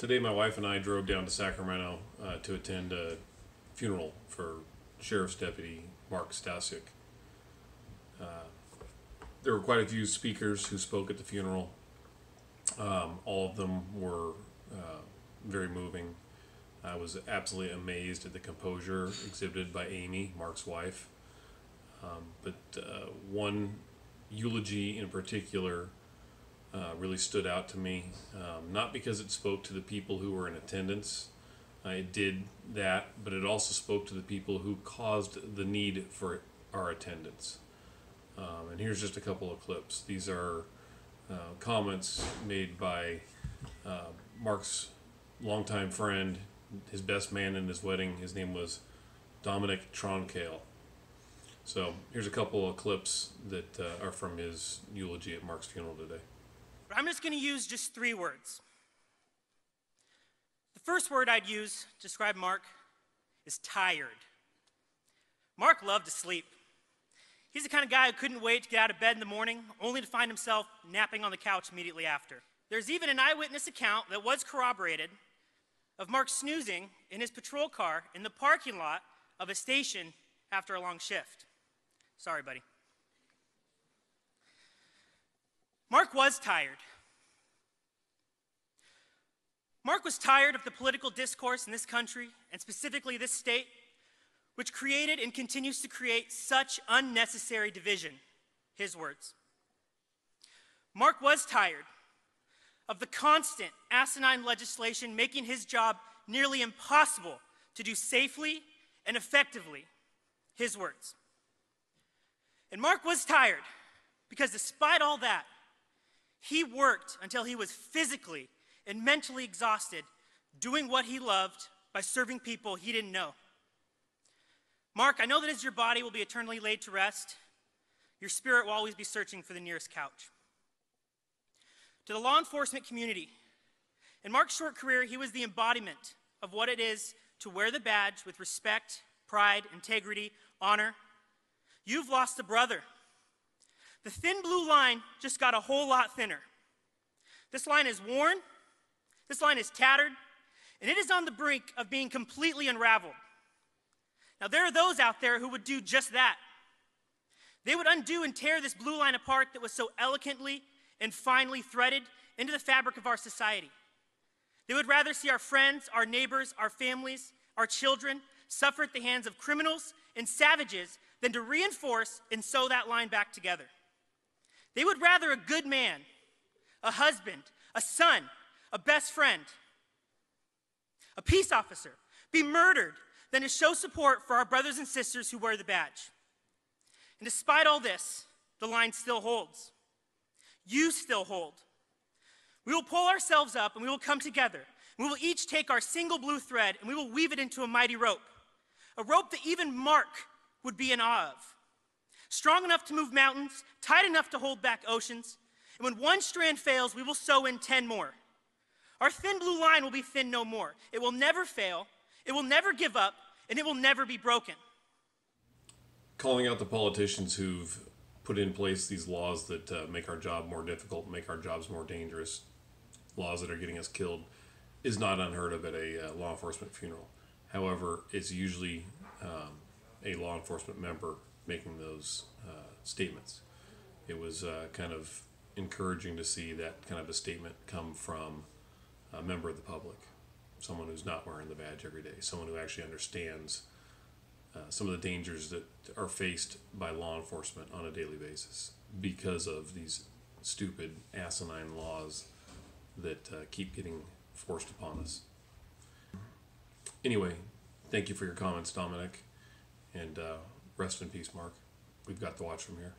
Today my wife and I drove down to Sacramento to attend a funeral for Sheriff's Deputy Mark Stasyuk. There were quite a few speakers who spoke at the funeral. All of them were very moving. I was absolutely amazed at the composure exhibited by Amy, Mark's wife. But one eulogy in particular really stood out to me, not because it spoke to the people who were in attendance. It did that, but it also spoke to the people who caused the need for our attendance. And here's just a couple of clips. These are comments made by Mark's longtime friend, his best man in his wedding. His name was Dominic Troncale. So here's a couple of clips that are from his eulogy at Mark's funeral today. I'm just going to use just 3 words. The first word I'd use to describe Mark is tired. Mark loved to sleep. He's the kind of guy who couldn't wait to get out of bed in the morning, only to find himself napping on the couch immediately after. There's even an eyewitness account that was corroborated of Mark snoozing in his patrol car in the parking lot of a station after a long shift. Sorry, buddy. Mark was tired. Mark was tired of the political discourse in this country, and specifically this state, which created and continues to create such unnecessary division. His words. Mark was tired of the constant asinine legislation making his job nearly impossible to do safely and effectively. His words. And Mark was tired because despite all that, he worked until he was physically and mentally exhausted doing what he loved by serving people he didn't know. Mark, I know that as your body will be eternally laid to rest, your spirit will always be searching for the nearest couch. To the law enforcement community, in Mark's short career, he was the embodiment of what it is to wear the badge with respect, pride, integrity, honor. You've lost a brother. The thin blue line just got a whole lot thinner. This line is worn, this line is tattered, and it is on the brink of being completely unraveled. Now, there are those out there who would do just that. They would undo and tear this blue line apart that was so elegantly and finely threaded into the fabric of our society. They would rather see our friends, our neighbors, our families, our children suffer at the hands of criminals and savages than to reinforce and sew that line back together. They would rather a good man, a husband, a son, a best friend, a peace officer be murdered than to show support for our brothers and sisters who wear the badge. And despite all this, the line still holds. You still hold. We will pull ourselves up and we will come together. We will each take our single blue thread and we will weave it into a mighty rope. A rope that even Mark would be in awe of. Strong enough to move mountains, tight enough to hold back oceans, and when one strand fails, we will sew in 10 more. Our thin blue line will be thin no more. It will never fail, it will never give up, and it will never be broken. Calling out the politicians who've put in place these laws that make our job more difficult, make our jobs more dangerous, laws that are getting us killed, is not unheard of at a law enforcement funeral. However, it's usually a law enforcement member making those statements. It was kind of encouraging to see that kind of a statement come from a member of the public, someone who's not wearing the badge every day, someone who actually understands some of the dangers that are faced by law enforcement on a daily basis because of these stupid, asinine laws that keep getting forced upon us. Anyway, thank you for your comments, Dominic, and rest in peace, Mark. We've got the watch from here.